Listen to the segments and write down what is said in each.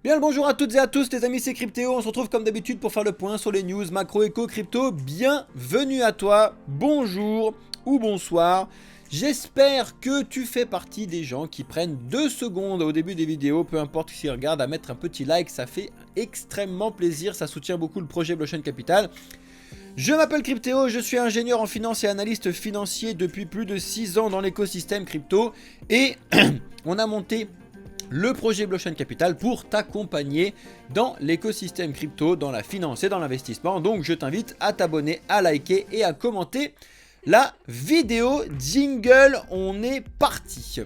Bien le bonjour à toutes et à tous les amis, c'est Cryptéo, on se retrouve comme d'habitude pour faire le point sur les news macro éco crypto. Bienvenue à toi, bonjour ou bonsoir. J'espère que tu fais partie des gens qui prennent 2 secondes au début des vidéos, peu importe qui regarde, à mettre un petit like, ça fait extrêmement plaisir, ça soutient beaucoup le projet Blockchain Capital. Je m'appelle Cryptéo, je suis ingénieur en finance et analyste financier depuis plus de 6 ans dans l'écosystème crypto et on a monté le projet Blockchain Capital pour t'accompagner dans l'écosystème crypto, dans la finance et dans l'investissement. Donc je t'invite à t'abonner, à liker et à commenter la vidéo. Jingle, on est parti.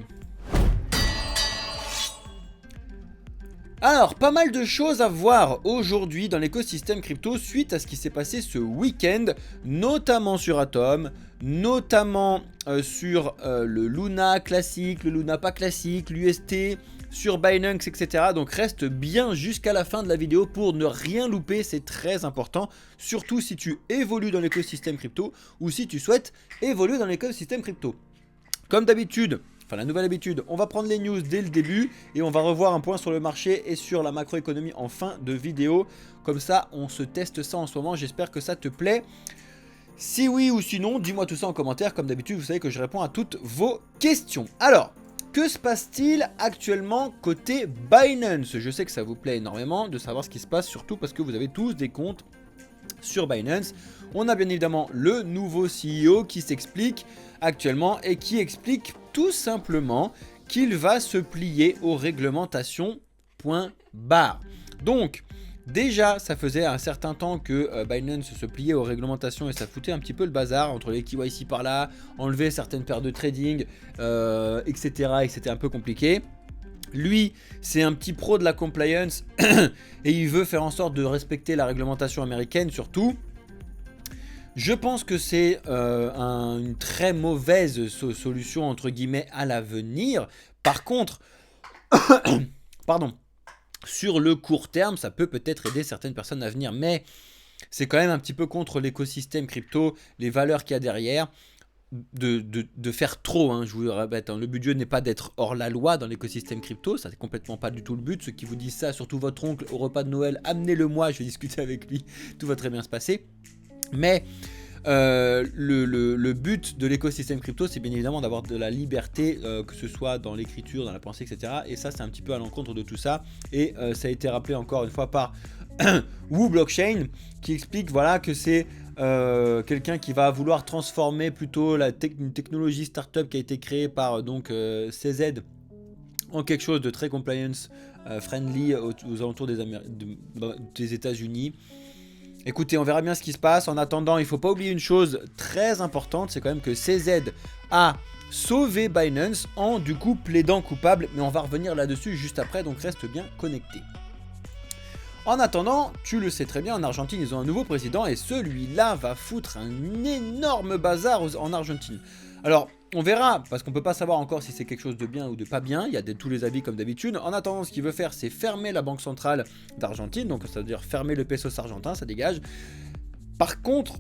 Alors, pas mal de choses à voir aujourd'hui dans l'écosystème crypto suite à ce qui s'est passé ce week-end, notamment sur Atom, notamment sur le Luna classique, le Luna pas classique, l'UST, sur Binance, etc. Donc reste bien jusqu'à la fin de la vidéo pour ne rien louper, c'est très important, surtout si tu évolues dans l'écosystème crypto ou si tu souhaites évoluer dans l'écosystème crypto. Comme d'habitude, enfin la nouvelle habitude, on va prendre les news dès le début et on va revoir un point sur le marché et sur la macroéconomie en fin de vidéo. Comme ça, on se teste ça en ce moment, j'espère que ça te plaît. Si oui ou sinon, dis-moi tout ça en commentaire. Comme d'habitude, vous savez que je réponds à toutes vos questions. Alors, que se passe-t-il actuellement côté Binance? Je sais que ça vous plaît énormément de savoir ce qui se passe, surtout parce que vous avez tous des comptes sur Binance. On a bien évidemment le nouveau CEO qui s'explique actuellement et qui explique tout simplement qu'il va se plier aux réglementations, point barre. Donc, déjà, ça faisait un certain temps que Binance se pliait aux réglementations et ça foutait un petit peu le bazar entre les KYC par là, enlever certaines paires de trading, etc. Et c'était un peu compliqué. Lui, c'est un petit pro de la compliance et il veut faire en sorte de respecter la réglementation américaine surtout. Je pense que c'est une très mauvaise solution entre guillemets à l'avenir. Par contre, pardon. Sur le court terme, ça peut peut-être aider certaines personnes à venir, mais c'est quand même un petit peu contre l'écosystème crypto, les valeurs qu'il y a derrière, de faire trop, hein, je vous le répète, hein, le budget n'est pas d'être hors la loi dans l'écosystème crypto, ça c'est complètement pas du tout le but. Ceux qui vous disent ça, surtout votre oncle au repas de Noël, amenez-le moi, je vais discuter avec lui, tout va très bien se passer. Mais le but de l'écosystème crypto, c'est bien évidemment d'avoir de la liberté, que ce soit dans l'écriture, dans la pensée, etc. Et ça, c'est un petit peu à l'encontre de tout ça. Et ça a été rappelé encore une fois par Wu Blockchain, qui explique voilà, que c'est quelqu'un qui va vouloir transformer plutôt une technologie startup qui a été créée par CZ en quelque chose de très compliance friendly aux alentours des États-Unis. Écoutez, on verra bien ce qui se passe. En attendant, il ne faut pas oublier une chose très importante, c'est quand même que CZ a sauvé Binance en du coup plaidant coupable. Mais on va revenir là-dessus juste après, donc reste bien connecté. En attendant, tu le sais très bien, en Argentine, ils ont un nouveau président et celui-là va foutre un énorme bazar en Argentine. Alors, on verra, parce qu'on ne peut pas savoir encore si c'est quelque chose de bien ou de pas bien, il y a tous les avis comme d'habitude. En attendant, ce qu'il veut faire, c'est fermer la banque centrale d'Argentine, donc ça veut dire fermer le pesos argentin, ça dégage. Par contre,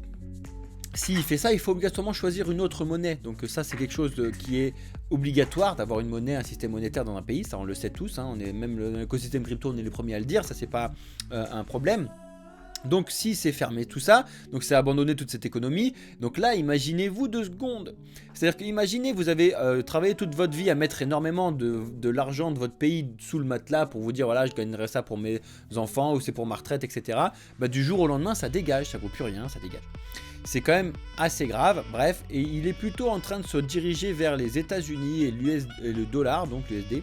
s'il fait ça, il faut obligatoirement choisir une autre monnaie. Donc ça, c'est quelque chose qui est obligatoire d'avoir une monnaie, un système monétaire dans un pays. Ça, on le sait tous. Hein. On est même dans l'écosystème crypto, on est les premiers à le dire. Ça, c'est pas un problème. Donc si c'est fermé tout ça, donc c'est abandonner toute cette économie. Donc là, imaginez-vous 2 secondes. C'est-à-dire que imaginez, vous avez travaillé toute votre vie à mettre énormément de l'argent de votre pays sous le matelas pour vous dire voilà, je gagnerai ça pour mes enfants ou c'est pour ma retraite, etc. Bah, du jour au lendemain, ça dégage, ça vaut plus rien, ça dégage. C'est quand même assez grave, bref, et il est plutôt en train de se diriger vers les États-Unis et le dollar, donc l'USD.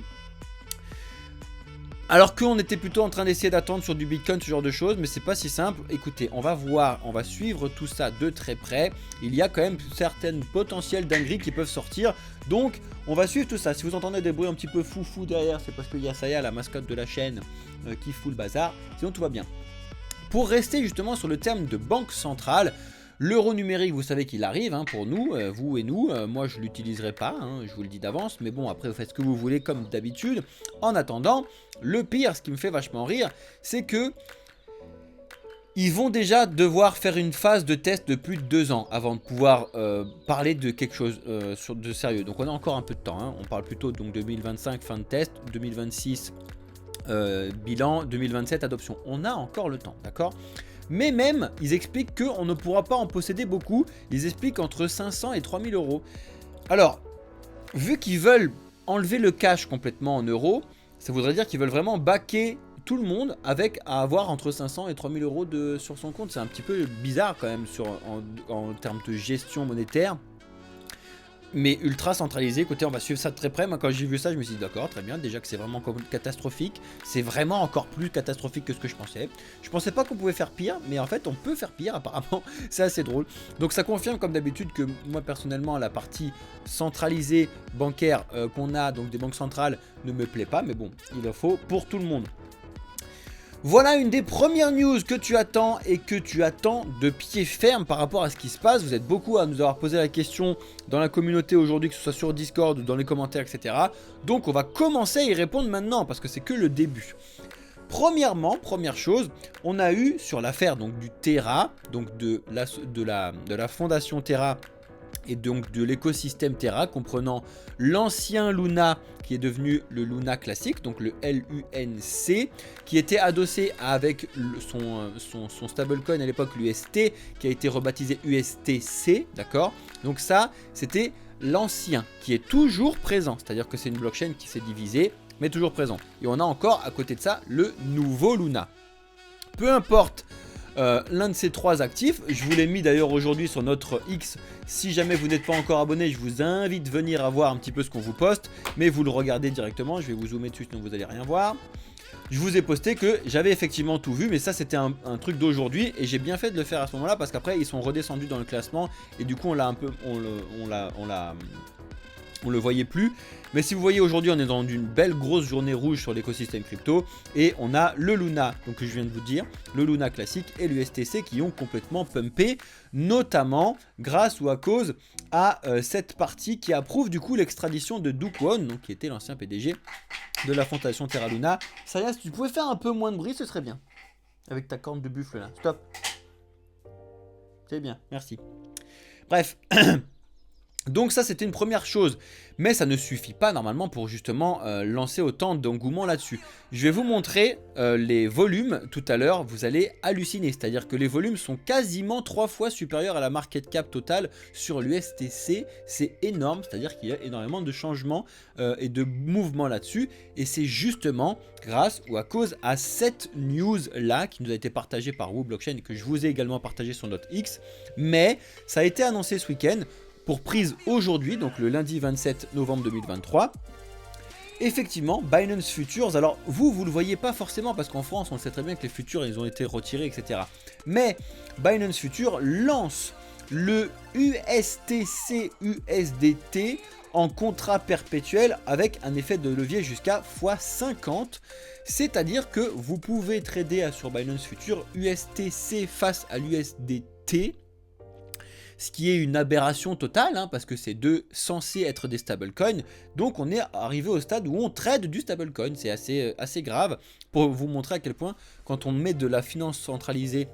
Alors qu'on était plutôt en train d'essayer d'attendre sur du Bitcoin, ce genre de choses, mais c'est pas si simple. Écoutez, on va voir, on va suivre tout ça de très près. Il y a quand même certaines potentielles dingueries qui peuvent sortir, donc on va suivre tout ça. Si vous entendez des bruits un petit peu foufou derrière, c'est parce qu'il y a Saya, la mascotte de la chaîne, qui fout le bazar. Sinon tout va bien. Pour rester justement sur le terme de banque centrale, l'euro numérique, vous savez qu'il arrive hein, pour nous, vous et nous. Moi, je ne l'utiliserai pas, hein, je vous le dis d'avance. Mais bon, après, vous faites ce que vous voulez comme d'habitude. En attendant, le pire, ce qui me fait vachement rire, c'est que ils vont déjà devoir faire une phase de test de plus de 2 ans avant de pouvoir parler de quelque chose de sérieux. Donc, on a encore un peu de temps. Hein. On parle plutôt donc 2025, fin de test, 2026. Bilan 2027, adoption. On a encore le temps, d'accord? Mais même, ils expliquent qu'on ne pourra pas en posséder beaucoup. Ils expliquent entre 500 et 3000 euros. Alors, vu qu'ils veulent enlever le cash complètement en euros, ça voudrait dire qu'ils veulent vraiment baquer tout le monde avec à avoir entre 500 et 3000 euros sur son compte. C'est un petit peu bizarre quand même en termes de gestion monétaire. Mais ultra centralisé. Écoutez, on va suivre ça de très près. Moi, quand j'ai vu ça, je me suis dit d'accord, très bien. Déjà que c'est vraiment catastrophique. C'est vraiment encore plus catastrophique que ce que je pensais. Je pensais pas qu'on pouvait faire pire, mais en fait, on peut faire pire apparemment. C'est assez drôle. Donc, ça confirme comme d'habitude que moi, personnellement, la partie centralisée bancaire qu'on a, donc des banques centrales, ne me plaît pas. Mais bon, il en faut pour tout le monde. Voilà une des premières news que tu attends et que tu attends de pied ferme par rapport à ce qui se passe. Vous êtes beaucoup à nous avoir posé la question dans la communauté aujourd'hui, que ce soit sur Discord ou dans les commentaires, etc. Donc on va commencer à y répondre maintenant parce que c'est que le début. Premièrement, première chose, on a eu sur l'affaire donc du Terra, donc de la fondation Terra, et donc de l'écosystème Terra, comprenant l'ancien Luna qui est devenu le Luna classique, donc le LUNC, qui était adossé avec son stablecoin à l'époque, l'UST, qui a été rebaptisé USTC, d'accord? Donc ça, c'était l'ancien, qui est toujours présent, c'est-à-dire que c'est une blockchain qui s'est divisée, mais toujours présent. Et on a encore, à côté de ça, le nouveau Luna. Peu importe l'un de ces trois actifs, je vous l'ai mis d'ailleurs aujourd'hui sur notre X. Si jamais vous n'êtes pas encore abonné, je vous invite à venir voir un petit peu ce qu'on vous poste, mais vous le regardez directement. Je vais vous zoomer dessus, sinon vous n'allez rien voir. Je vous ai posté que j'avais effectivement tout vu, mais ça c'était un truc d'aujourd'hui et j'ai bien fait de le faire à ce moment là parce qu'après ils sont redescendus dans le classement et du coup on le voyait plus. Mais si vous voyez aujourd'hui, on est dans une belle grosse journée rouge sur l'écosystème crypto et on a le Luna, donc que je viens de vous dire, le Luna classique et le STC qui ont complètement pumpé, notamment grâce ou à cause à cette partie qui approuve du coup l'extradition de Do Kwon, donc qui était l'ancien PDG de la fondation Terra Luna. Saya, si tu pouvais faire un peu moins de bruit, ce serait bien. Avec ta corne de buffle là. Stop. C'est bien, merci. Bref. Donc ça c'était une première chose, mais ça ne suffit pas normalement pour justement lancer autant d'engouement là-dessus. Je vais vous montrer les volumes tout à l'heure, vous allez halluciner, c'est-à-dire que les volumes sont quasiment 3 fois supérieurs à la market cap totale sur l'USTC, c'est énorme, c'est-à-dire qu'il y a énormément de changements et de mouvements là-dessus, et c'est justement grâce ou à cause à cette news là qui nous a été partagée par Wu Blockchain et que je vous ai également partagé sur notre X, mais ça a été annoncé ce week-end pour prise aujourd'hui, donc le lundi 27 novembre 2023. Effectivement, Binance Futures, alors vous le voyez pas forcément parce qu'en France, on le sait très bien que les futurs, ils ont été retirés, etc. Mais Binance Futures lance le USTC USDT en contrat perpétuel avec un effet de levier jusqu'à x50. C'est-à-dire que vous pouvez trader sur Binance Futures USTC face à l'USDT, ce qui est une aberration totale, hein, parce que c'est censé être des stablecoins. Donc on est arrivé au stade où on trade du stablecoin. C'est assez grave pour vous montrer à quel point quand on met de la finance centralisée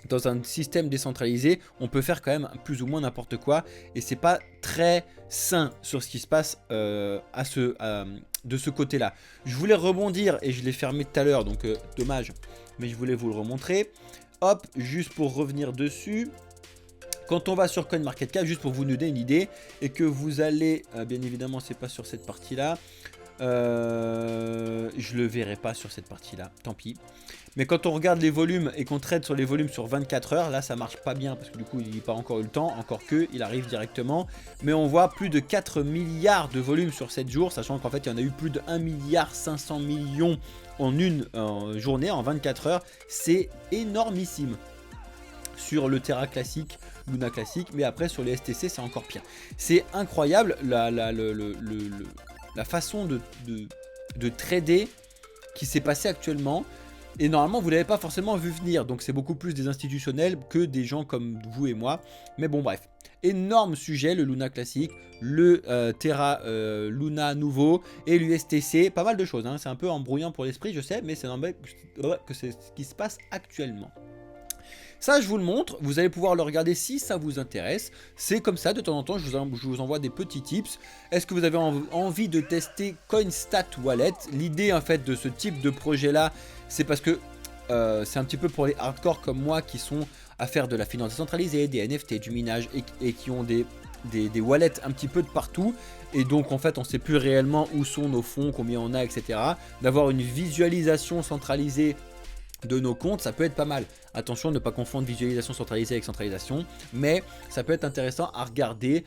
dans un système décentralisé, on peut faire quand même plus ou moins n'importe quoi. Et c'est pas très sain sur ce qui se passe de ce côté-là. Je voulais rebondir et je l'ai fermé tout à l'heure, donc dommage. Mais je voulais vous le remontrer. Hop, juste pour revenir dessus. Quand on va sur CoinMarketCap, juste pour vous donner une idée, et que vous allez, bien évidemment, c'est pas sur cette partie-là, je le verrai pas sur cette partie-là, tant pis. Mais quand on regarde les volumes et qu'on trade sur les volumes sur 24 heures, là ça marche pas bien parce que du coup il n'a pas encore eu le temps, encore que il arrive directement. Mais on voit plus de 4 milliards de volumes sur 7 jours, sachant qu'en fait il y en a eu plus de 1,5 milliard en une journée, en 24 heures. C'est énormissime sur le Terra classique, Luna classique, mais après sur les STC c'est encore pire. C'est incroyable la façon de trader qui s'est passée actuellement. Et normalement vous ne l'avez pas forcément vu venir, donc c'est beaucoup plus des institutionnels que des gens comme vous et moi. Mais bon bref, énorme sujet, le Luna classique, le Terra Luna nouveau et l'USTC, pas mal de choses, hein. C'est un peu embrouillant pour l'esprit je sais, mais c'est normal que c'est ce qui se passe actuellement. Ça, je vous le montre, vous allez pouvoir le regarder si ça vous intéresse. C'est comme ça, de temps en temps, je vous envoie des petits tips. Est-ce que vous avez envie de tester Coinstat Wallet? L'idée en fait de ce type de projet-là, c'est parce que c'est un petit peu pour les hardcore comme moi qui sont à faire de la finance décentralisée, des NFT, du minage et qui ont des wallets un petit peu de partout. Et donc en fait on ne sait plus réellement où sont nos fonds, combien on a, etc. D'avoir une visualisation centralisée de nos comptes, ça peut être pas mal. Attention, ne pas confondre visualisation centralisée avec centralisation, mais ça peut être intéressant à regarder.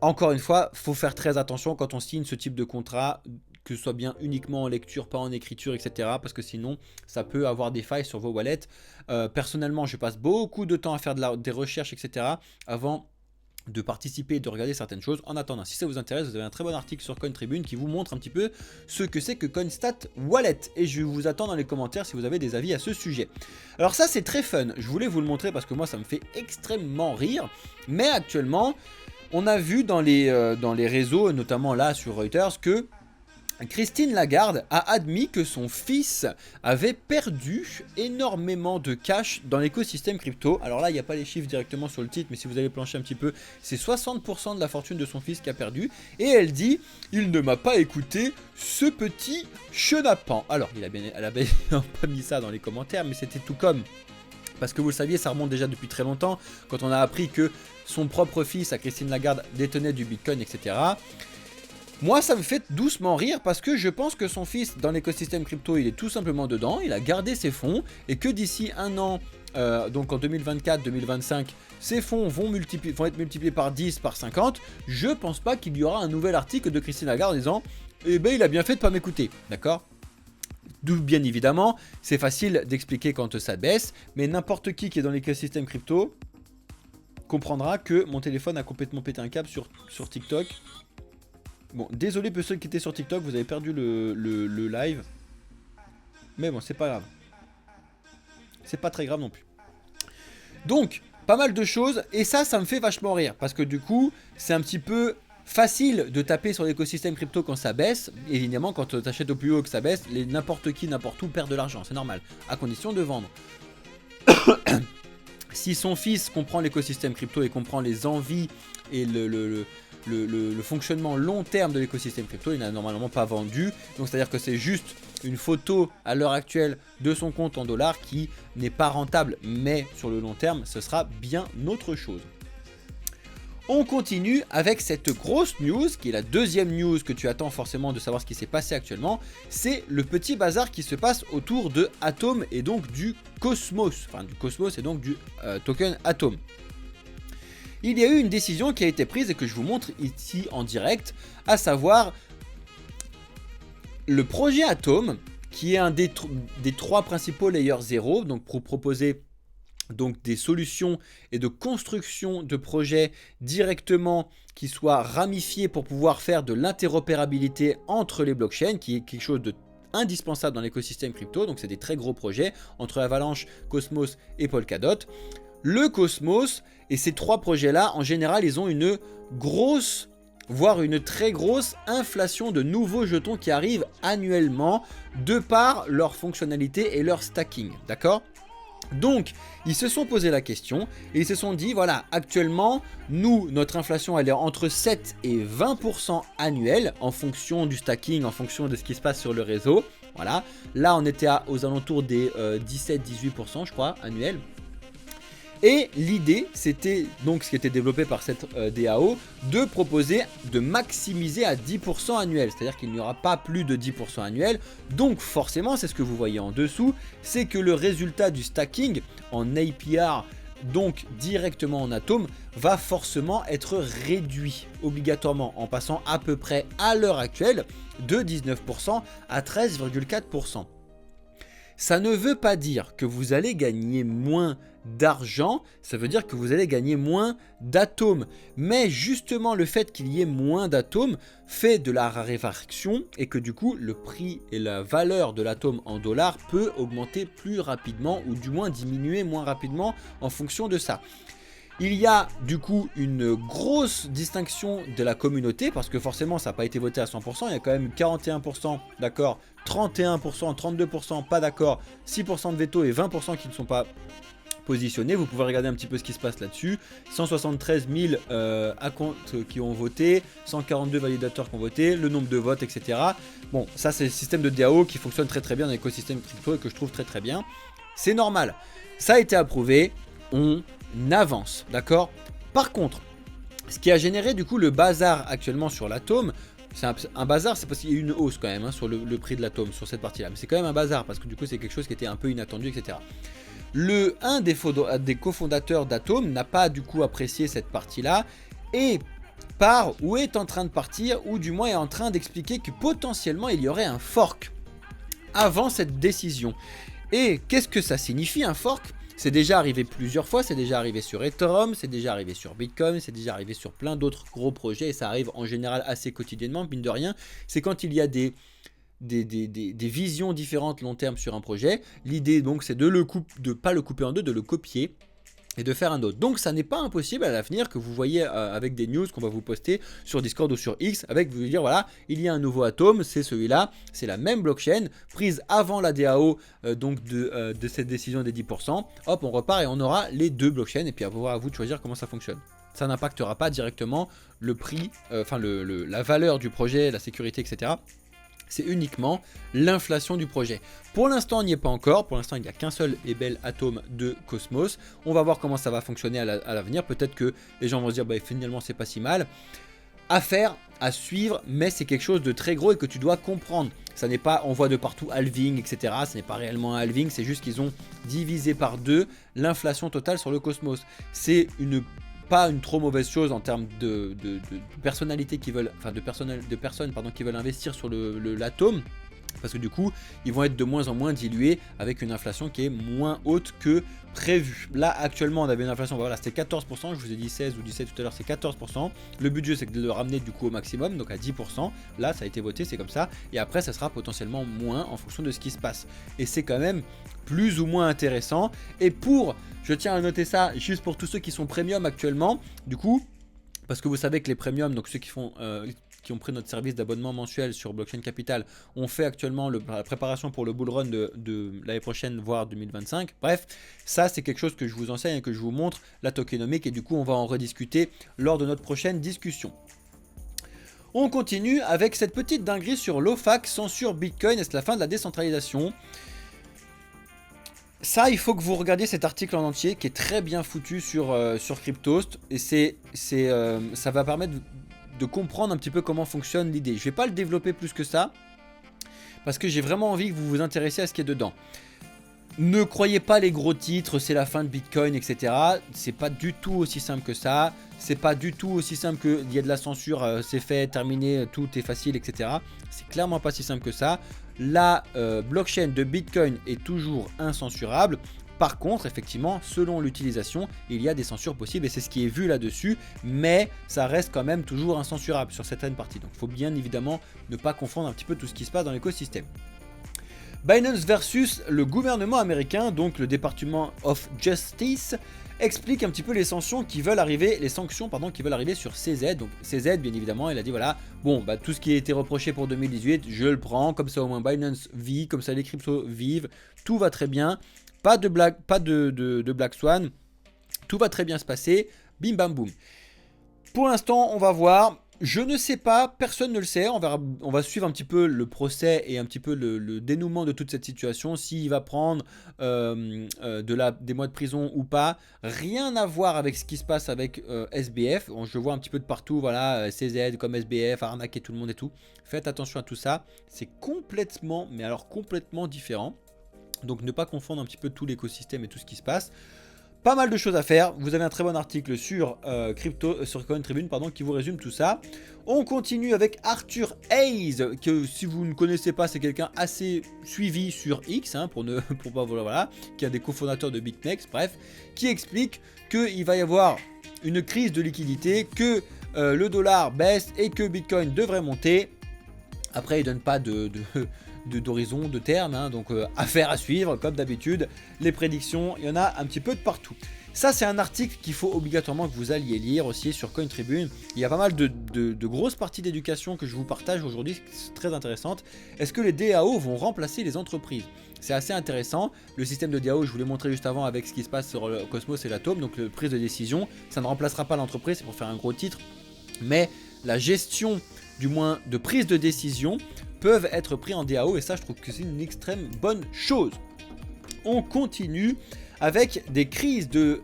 Encore une fois, faut faire très attention quand on signe ce type de contrat, que ce soit bien uniquement en lecture, pas en écriture, etc. Parce que sinon, ça peut avoir des failles sur vos wallets. Personnellement, je passe beaucoup de temps à faire des recherches, etc. avant de participer et de regarder certaines choses. En attendant, si ça vous intéresse, vous avez un très bon article sur CoinTribune qui vous montre un petit peu ce que c'est que Coinstat Wallet. Et je vous attends dans les commentaires si vous avez des avis à ce sujet. Alors ça, c'est très fun. Je voulais vous le montrer parce que moi, ça me fait extrêmement rire. Mais actuellement, on a vu dans les réseaux, notamment là sur Reuters, que Christine Lagarde a admis que son fils avait perdu énormément de cash dans l'écosystème crypto. Alors là, il n'y a pas les chiffres directement sur le titre, mais si vous allez plancher un petit peu, c'est 60% de la fortune de son fils qui a perdu. Et elle dit, il ne m'a pas écouté, ce petit chenapan. Alors, elle a bien pas mis ça dans les commentaires, mais c'était tout comme. Parce que vous le saviez, ça remonte déjà depuis très longtemps, quand on a appris que son propre fils, à Christine Lagarde, détenait du Bitcoin, etc. Moi, ça me fait doucement rire parce que je pense que son fils, dans l'écosystème crypto, il est tout simplement dedans, il a gardé ses fonds et que d'ici un an, donc en 2024-2025, ces fonds vont être multipliés par 10, par 50. Je pense pas qu'il y aura un nouvel article de Christine Lagarde en disant « Eh ben, il a bien fait de pas m'écouter », d'accord ? D'où bien évidemment, c'est facile d'expliquer quand ça baisse, mais n'importe qui est dans l'écosystème crypto comprendra que mon téléphone a complètement pété un câble sur TikTok. Bon, désolé pour ceux qui étaient sur TikTok, vous avez perdu le live. Mais bon, c'est pas grave. C'est pas très grave non plus. Donc, pas mal de choses. Et ça me fait vachement rire. Parce que du coup, c'est un petit peu facile de taper sur l'écosystème crypto quand ça baisse. Évidemment, quand tu achètes au plus haut que ça baisse, n'importe qui, n'importe où perd de l'argent. C'est normal. À condition de vendre. Si son fils comprend l'écosystème crypto et comprend les envies et le fonctionnement long terme de l'écosystème crypto, il n'a normalement pas vendu. Donc c'est-à-dire que c'est juste une photo à l'heure actuelle de son compte en dollars qui n'est pas rentable, mais sur le long terme, ce sera bien autre chose. On continue avec cette grosse news, qui est la deuxième news que tu attends forcément de savoir ce qui s'est passé actuellement. C'est le petit bazar qui se passe autour de Atom et donc du Cosmos. Enfin du Cosmos et donc du token Atom. Il y a eu une décision qui a été prise et que je vous montre ici en direct, à savoir le projet Atom, qui est un des trois principaux Layer 0, donc pour proposer donc des solutions et de construction de projets directement qui soient ramifiés pour pouvoir faire de l'interopérabilité entre les blockchains, qui est quelque chose de indispensable dans l'écosystème crypto. Donc c'est des très gros projets entre Avalanche, Cosmos et Polkadot. Le Cosmos et ces trois projets-là, en général, ils ont une grosse, voire une très grosse inflation de nouveaux jetons qui arrivent annuellement de par leur fonctionnalité et leur stacking, d'accord ? Donc, ils se sont posé la question et ils se sont dit, voilà, actuellement, nous, notre inflation, elle est entre 7 et 20% annuelle en fonction du stacking, en fonction de ce qui se passe sur le réseau. Voilà, là, on était aux alentours des 17-18%, je crois, annuels. Et l'idée, c'était donc ce qui était développé par cette DAO, de proposer de maximiser à 10% annuel. C'est-à-dire qu'il n'y aura pas plus de 10% annuel. Donc forcément, c'est ce que vous voyez en dessous, c'est que le résultat du stacking en APR, donc directement en Atom, va forcément être réduit obligatoirement en passant à peu près à l'heure actuelle de 19% à 13,4%. Ça ne veut pas dire que vous allez gagner moins d'argent, ça veut dire que vous allez gagner moins d'atomes. Mais justement, le fait qu'il y ait moins d'atomes fait de la raréfaction et que du coup, le prix et la valeur de l'atome en dollars peut augmenter plus rapidement ou du moins diminuer moins rapidement en fonction de ça. Il y a du coup une grosse distinction de la communauté parce que forcément ça n'a pas été voté à 100%, il y a quand même 41% d'accord, 31%, 32% pas d'accord, 6% de veto et 20% qui ne sont pas positionné. Vous pouvez regarder un petit peu ce qui se passe là-dessus. 173 000 accounts qui ont voté, 142 validateurs qui ont voté, le nombre de votes, etc. Bon, ça c'est le système de DAO qui fonctionne très très bien dans l'écosystème crypto et que je trouve très très bien. C'est normal. Ça a été approuvé, on avance, d'accord? Par contre, ce qui a généré du coup le bazar actuellement sur l'atome, c'est un bazar, c'est parce qu'il y a eu une hausse quand même sur le prix de l'atome sur cette partie-là. Mais c'est quand même un bazar parce que du coup c'est quelque chose qui était un peu inattendu, etc. Un des cofondateurs d'Atom n'a pas du coup apprécié cette partie-là et part ou est en train de partir ou du moins est en train d'expliquer que potentiellement il y aurait un fork avant cette décision. Et qu'est-ce que ça signifie un fork? C'est déjà arrivé plusieurs fois, c'est déjà arrivé sur Ethereum, c'est déjà arrivé sur Bitcoin, c'est déjà arrivé sur plein d'autres gros projets et ça arrive en général assez quotidiennement, mine de rien. C'est quand il y a des visions différentes long terme sur un projet. L'idée donc c'est de pas le couper en deux, de le copier et de faire un autre. Donc ça n'est pas impossible à l'avenir que vous voyez avec des news qu'on va vous poster sur Discord ou sur X, avec vous dire voilà, il y a un nouveau atome, c'est celui-là, c'est la même blockchain, prise avant la DAO donc de cette décision des 10%. Hop, on repart et on aura les deux blockchains et puis à vous de choisir comment ça fonctionne. Ça n'impactera pas directement le prix, la valeur du projet, la sécurité, etc. C'est uniquement l'inflation du projet. Pour l'instant, on n'y est pas encore. Pour l'instant, il n'y a qu'un seul et bel atome de Cosmos. On va voir comment ça va fonctionner à l'avenir. Peut-être que les gens vont se dire, bah, finalement, c'est pas si mal. À faire, à suivre, mais c'est quelque chose de très gros et que tu dois comprendre. Ça n'est pas, on voit de partout halving, etc. Ce n'est pas réellement un halving, c'est juste qu'ils ont divisé par 2 l'inflation totale sur le Cosmos. C'est pas une trop mauvaise chose en termes de personnalités qui veulent, enfin de personnes qui veulent investir sur l'atome, parce que du coup ils vont être de moins en moins dilués avec une inflation qui est moins haute que prévu. Là actuellement on avait une inflation, voilà, c'était 14%, je vous ai dit 16 ou 17 tout à l'heure, c'est 14%. Le budget c'est de le ramener du coup au maximum, donc à 10%. Là ça a été voté, c'est comme ça, et après ça sera potentiellement moins en fonction de ce qui se passe. Et c'est quand même plus ou moins intéressant. Et je tiens à noter ça juste pour tous ceux qui sont premium actuellement, du coup, parce que vous savez que les premiums, donc ceux qui ont pris notre service d'abonnement mensuel sur Blockchain Capital, on fait actuellement la préparation pour le bull run de l'année prochaine, voire 2025. Bref, ça c'est quelque chose que je vous enseigne et que je vous montre, la tokenomique, et du coup on va en rediscuter lors de notre prochaine discussion. On continue avec cette petite dinguerie sur l'OFAC, censure Bitcoin, est-ce la fin de la décentralisation? Ça, il faut que vous regardiez cet article en entier qui est très bien foutu sur Cryptost, et ça va permettre de comprendre un petit peu comment fonctionne l'idée. Je ne vais pas le développer plus que ça parce que j'ai vraiment envie que vous vous intéressiez à ce qui est dedans. Ne croyez pas les gros titres, c'est la fin de Bitcoin, etc. C'est pas du tout aussi simple que ça. C'est pas du tout aussi simple qu'il y a de la censure, c'est fait, terminé, tout est facile, etc. C'est clairement pas si simple que ça. La blockchain de Bitcoin est toujours incensurable. Par contre, effectivement, selon l'utilisation, il y a des censures possibles et c'est ce qui est vu là-dessus, mais ça reste quand même toujours incensurable sur certaines parties. Donc il faut bien évidemment ne pas confondre un petit peu tout ce qui se passe dans l'écosystème. Binance versus le gouvernement américain, donc le Department of Justice, explique un petit peu les sanctions qui veulent arriver, sur CZ. Donc CZ, bien évidemment, il a dit voilà, bon, bah, tout ce qui a été reproché pour 2018, je le prends, comme ça au moins Binance vit, comme ça les cryptos vivent, tout va très bien, pas de Black Swan, tout va très bien se passer, bim bam boum. Pour l'instant, on va voir. Je ne sais pas, personne ne le sait, on va suivre un petit peu le procès et un petit peu le dénouement de toute cette situation, s'il va prendre des mois de prison ou pas. Rien à voir avec ce qui se passe avec SBF, je vois un petit peu de partout, voilà, CZ comme SBF, arnaquer tout le monde et tout. Faites attention à tout ça, c'est complètement, mais alors complètement différent. Donc ne pas confondre un petit peu tout l'écosystème et tout ce qui se passe. Pas mal de choses à faire, vous avez un très bon article sur Coin Tribune qui vous résume tout ça. On continue avec Arthur Hayes, que si vous ne connaissez pas, c'est quelqu'un assez suivi sur X, qui est un des cofondateurs de BitMEX, bref, qui explique qu'il va y avoir une crise de liquidité, que le dollar baisse et que Bitcoin devrait monter. Après, il ne donne pas d'horizon, de terme, donc affaire à suivre comme d'habitude. Les prédictions, il y en a un petit peu de partout. Ça, c'est un article qu'il faut obligatoirement que vous alliez lire aussi sur CoinTribune. Il y a pas mal de grosses parties d'éducation que je vous partage aujourd'hui, c'est très intéressante. Est-ce que les DAO vont remplacer les entreprises? C'est assez intéressant. Le système de DAO, je vous l'ai montré juste avant avec ce qui se passe sur le Cosmos et l'Atome, donc le prise de décision. Ça ne remplacera pas l'entreprise, c'est pour faire un gros titre. Mais la gestion, du moins de prise de décision, peuvent être pris en DAO et ça, je trouve que c'est une extrême bonne chose. On continue avec des crises de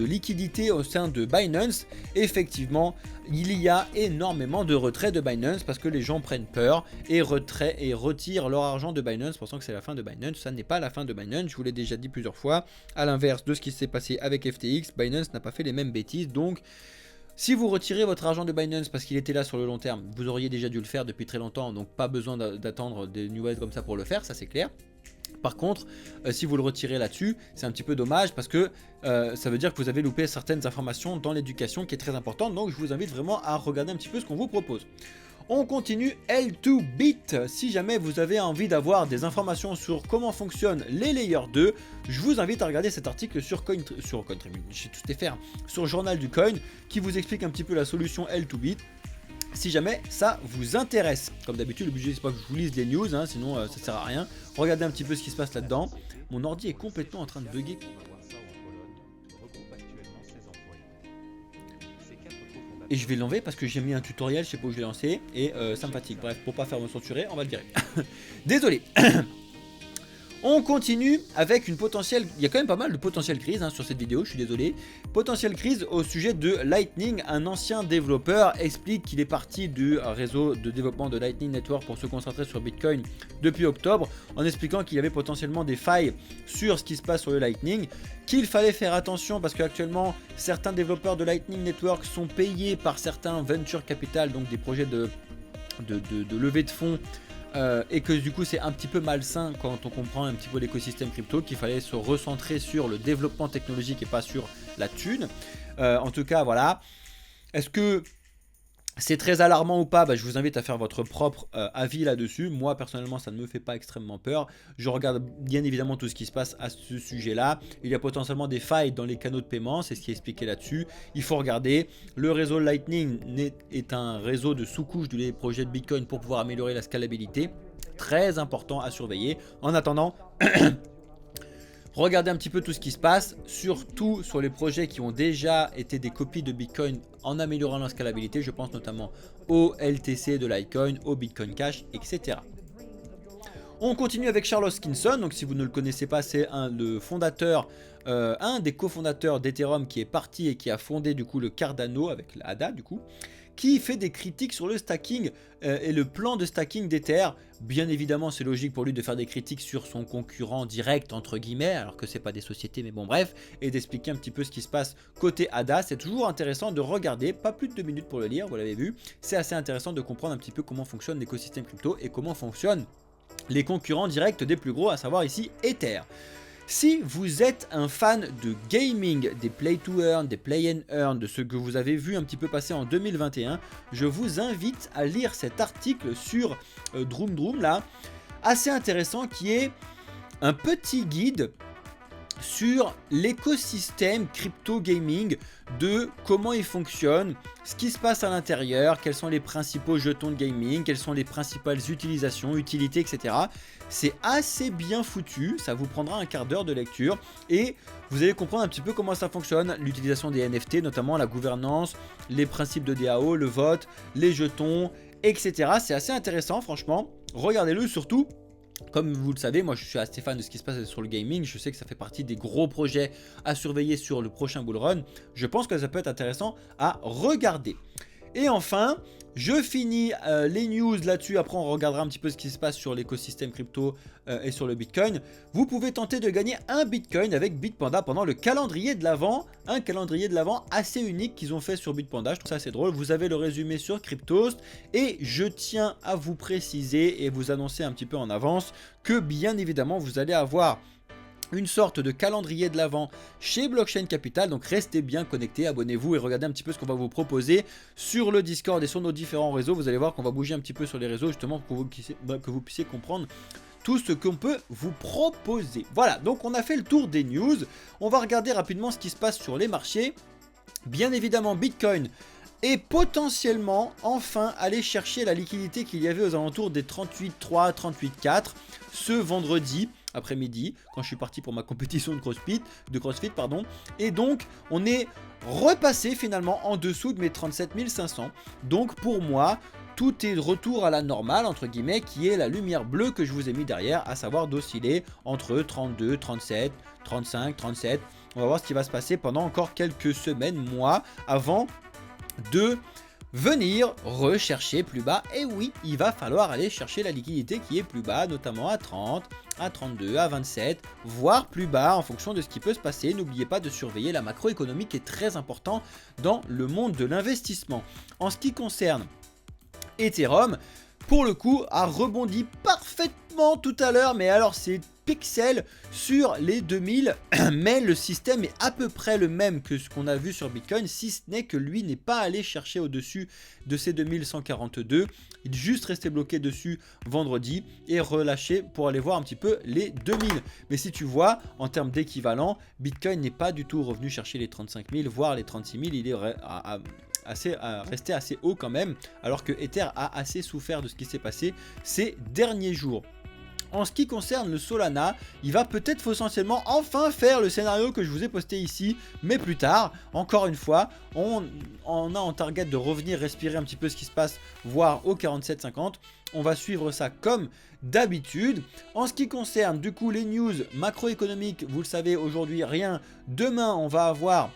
liquidité au sein de Binance. Effectivement, il y a énormément de retraits de Binance parce que les gens prennent peur et retirent leur argent de Binance pensant que c'est la fin de Binance. Ça n'est pas la fin de Binance, je vous l'ai déjà dit plusieurs fois. À l'inverse de ce qui s'est passé avec FTX, Binance n'a pas fait les mêmes bêtises. Donc, si vous retirez votre argent de Binance parce qu'il était là sur le long terme, vous auriez déjà dû le faire depuis très longtemps, donc pas besoin d'attendre des nouvelles comme ça pour le faire, ça c'est clair. Par contre, si vous le retirez là-dessus, c'est un petit peu dommage parce que ça veut dire que vous avez loupé certaines informations dans l'éducation qui est très importante. Donc je vous invite vraiment à regarder un petit peu ce qu'on vous propose. On continue L2Bit. Si jamais vous avez envie d'avoir des informations sur comment fonctionnent les Layer 2, je vous invite à regarder cet article sur CoinTribune, j'ai tout fait faire, sur Journal du Coin, qui vous explique un petit peu la solution L2Bit. Si jamais ça vous intéresse. Comme d'habitude, le budget c'est pas que je vous lise les news, hein, sinon ça sert à rien. Regardez un petit peu ce qui se passe là-dedans. Mon ordi est complètement en train de bugger. Et je vais l'enlever parce que j'ai mis un tutoriel, je sais pas où je l'ai lancé, et ça me fatigue. Bref, pour pas faire me censurer, on va le virer. Désolé. On continue avec une potentielle, il y a quand même pas mal de potentielles crises sur cette vidéo, je suis désolé. Potentielle crise au sujet de Lightning. Un ancien développeur explique qu'il est parti du réseau de développement de Lightning Network pour se concentrer sur Bitcoin depuis octobre, en expliquant qu'il y avait potentiellement des failles sur ce qui se passe sur le Lightning, qu'il fallait faire attention parce qu'actuellement certains développeurs de Lightning Network sont payés par certains venture capital, donc des projets de levée de fonds. Et que du coup c'est un petit peu malsain quand on comprend un petit peu l'écosystème crypto, qu'il fallait se recentrer sur le développement technologique et pas sur la thune. En tout cas voilà. Est-ce que c'est très alarmant ou pas? Je vous invite à faire votre propre avis là-dessus. Moi personnellement ça ne me fait pas extrêmement peur. Je regarde bien évidemment tout ce qui se passe à ce sujet-là. Il y a potentiellement des failles dans les canaux de paiement, c'est ce qui est expliqué là-dessus. Il faut regarder. Le réseau Lightning est un réseau de sous-couches des projets de Bitcoin pour pouvoir améliorer la scalabilité. Très important à surveiller. En attendant... Regardez un petit peu tout ce qui se passe, surtout sur les projets qui ont déjà été des copies de Bitcoin en améliorant la scalabilité. Je pense notamment au LTC de Litecoin, au Bitcoin Cash, etc. On continue avec Charles Hoskinson. Donc si vous ne le connaissez pas, c'est un des cofondateurs d'Ethereum qui est parti et qui a fondé du coup le Cardano avec l'ADA du coup, qui fait des critiques sur le stacking et le plan de stacking d'Ether. Bien évidemment, c'est logique pour lui de faire des critiques sur son concurrent direct, entre guillemets, alors que c'est pas des sociétés, mais bon bref, et d'expliquer un petit peu ce qui se passe côté ADA. C'est toujours intéressant de regarder, pas plus de 2 minutes pour le lire, vous l'avez vu. C'est assez intéressant de comprendre un petit peu comment fonctionne l'écosystème crypto et comment fonctionnent les concurrents directs des plus gros, à savoir ici Ether. Si vous êtes un fan de gaming, des play to earn, des play and earn, de ce que vous avez vu un petit peu passer en 2021, je vous invite à lire cet article sur Droom là, assez intéressant, qui est un petit guide sur l'écosystème crypto gaming, de comment il fonctionne, ce qui se passe à l'intérieur, quels sont les principaux jetons de gaming, quelles sont les principales utilisations, utilités, etc. C'est assez bien foutu, ça vous prendra un quart d'heure de lecture et vous allez comprendre un petit peu comment ça fonctionne, l'utilisation des NFT, notamment la gouvernance, les principes de DAO, le vote, les jetons, etc. C'est assez intéressant franchement, regardez-le surtout. Comme vous le savez, moi je suis assez fan de ce qui se passe sur le gaming, je sais que ça fait partie des gros projets à surveiller sur le prochain bull run. Je pense que ça peut être intéressant à regarder. Et enfin, je finis les news là-dessus, après on regardera un petit peu ce qui se passe sur l'écosystème crypto et sur le Bitcoin. Vous pouvez tenter de gagner un Bitcoin avec Bitpanda pendant le calendrier de l'Avent. Un calendrier de l'Avent assez unique qu'ils ont fait sur Bitpanda, je trouve ça assez drôle. Vous avez le résumé sur Cryptost et je tiens à vous préciser et vous annoncer un petit peu en avance que bien évidemment vous allez avoir une sorte de calendrier de l'Avent chez Blockchain Capital, donc restez bien connectés, abonnez-vous et regardez un petit peu ce qu'on va vous proposer sur le Discord et sur nos différents réseaux. Vous allez voir qu'on va bouger un petit peu sur les réseaux justement pour que vous puissiez comprendre tout ce qu'on peut vous proposer. Voilà, donc on a fait le tour des news. On va regarder rapidement ce qui se passe sur les marchés. Bien évidemment, Bitcoin est potentiellement enfin aller chercher la liquidité qu'il y avait aux alentours des 38,3, 38,4 ce vendredi après-midi, quand je suis parti pour ma compétition de CrossFit, et donc on est repassé finalement en dessous de mes 37 500. Donc pour moi, tout est de retour à la normale, entre guillemets, qui est la lumière bleue que je vous ai mis derrière, à savoir d'osciller entre 32, 37, 35, 37. On va voir ce qui va se passer pendant encore quelques semaines, mois, avant de venir rechercher plus bas. Et oui, il va falloir aller chercher la liquidité qui est plus bas, notamment à 30, à 32, à 27, voire plus bas en fonction de ce qui peut se passer. N'oubliez pas de surveiller la macroéconomie qui est très important dans le monde de l'investissement. En ce qui concerne Ethereum, pour le coup, a rebondi parfaitement tout à l'heure, mais alors c'est pixels sur les 2000, mais le système est à peu près le même que ce qu'on a vu sur Bitcoin, si ce n'est que lui n'est pas allé chercher au-dessus de ces 2142, il est juste resté bloqué dessus vendredi et relâché pour aller voir un petit peu les 2000. Mais si tu vois, en termes d'équivalent, Bitcoin n'est pas du tout revenu chercher les 35 000, voire les 36 000, il est resté assez haut quand même, alors que Ether a assez souffert de ce qui s'est passé ces derniers jours. En ce qui concerne le Solana, il va peut-être potentiellement enfin faire le scénario que je vous ai posté ici, mais plus tard. Encore une fois, on a en target de revenir respirer un petit peu ce qui se passe, voire au 47,50. On va suivre ça comme d'habitude. En ce qui concerne du coup les news macroéconomiques, vous le savez aujourd'hui rien. Demain on va avoir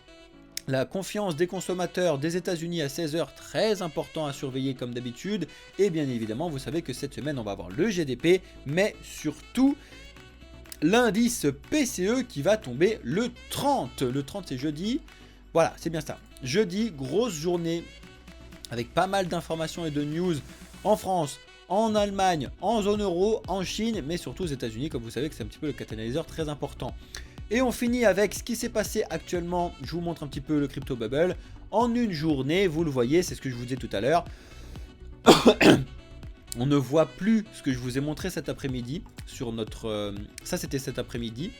la confiance des consommateurs des États-Unis à 16 h, très important à surveiller comme d'habitude. Et bien évidemment, vous savez que cette semaine, on va avoir le GDP, mais surtout l'indice PCE qui va tomber le 30. Le 30, c'est jeudi. Voilà, c'est bien ça. Jeudi, grosse journée avec pas mal d'informations et de news en France, en Allemagne, en zone euro, en Chine, mais surtout aux États-Unis, comme vous savez que c'est un petit peu le catalyseur très important. Et on finit avec ce qui s'est passé actuellement. Je vous montre un petit peu le crypto bubble. En une journée, vous le voyez, c'est ce que je vous disais tout à l'heure. On ne voit plus ce que je vous ai montré cet après-midi sur notre... ça, c'était cet après-midi.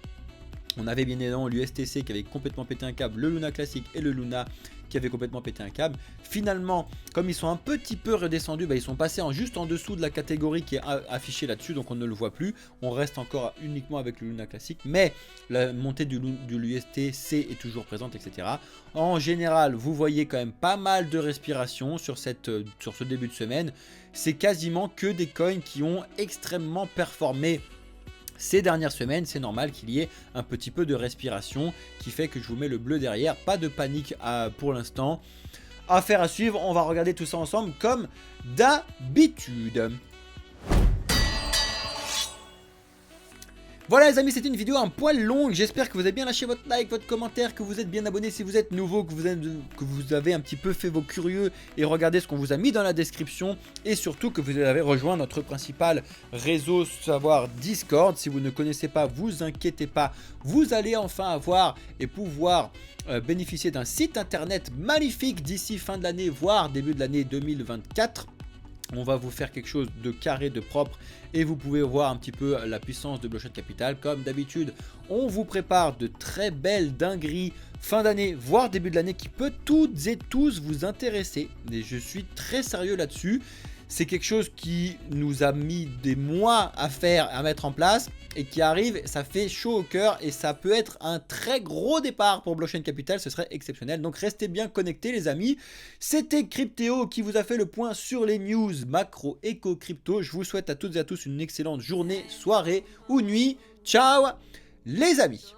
On avait bien évidemment l'USTC qui avait complètement pété un câble, le Luna classique et le Luna qui avait complètement pété un câble. Finalement, comme ils sont un petit peu redescendus, ils sont passés juste en dessous de la catégorie qui est affichée là-dessus, donc on ne le voit plus. On reste encore uniquement avec le Luna classique, mais la montée de l'USTC est toujours présente, etc. En général, vous voyez quand même pas mal de respiration sur ce début de semaine. C'est quasiment que des coins qui ont extrêmement performé ces dernières semaines. C'est normal qu'il y ait un petit peu de respiration qui fait que je vous mets le bleu derrière. Pas de panique pour l'instant. Affaire à suivre, on va regarder tout ça ensemble comme d'habitude. Voilà les amis, c'était une vidéo un poil longue, j'espère que vous avez bien lâché votre like, votre commentaire, que vous êtes bien abonné si vous êtes nouveau, que vous avez un petit peu fait vos curieux et regardé ce qu'on vous a mis dans la description, et surtout que vous avez rejoint notre principal réseau, savoir Discord. Si vous ne connaissez pas, vous inquiétez pas, vous allez enfin avoir et pouvoir bénéficier d'un site internet magnifique d'ici fin de l'année, voire début de l'année 2024. On va vous faire quelque chose de carré, de propre, et vous pouvez voir un petit peu la puissance de Blockchain Capital. Comme d'habitude, on vous prépare de très belles dingueries fin d'année, voire début de l'année, qui peut toutes et tous vous intéresser. Et je suis très sérieux là-dessus. C'est quelque chose qui nous a mis des mois à faire, à mettre en place, et qui arrive, ça fait chaud au cœur, et ça peut être un très gros départ pour Blockchain Capital, ce serait exceptionnel. Donc restez bien connectés les amis. C'était Cryptéo qui vous a fait le point sur les news macro, éco, crypto. Je vous souhaite à toutes et à tous une excellente journée, soirée ou nuit. Ciao les amis.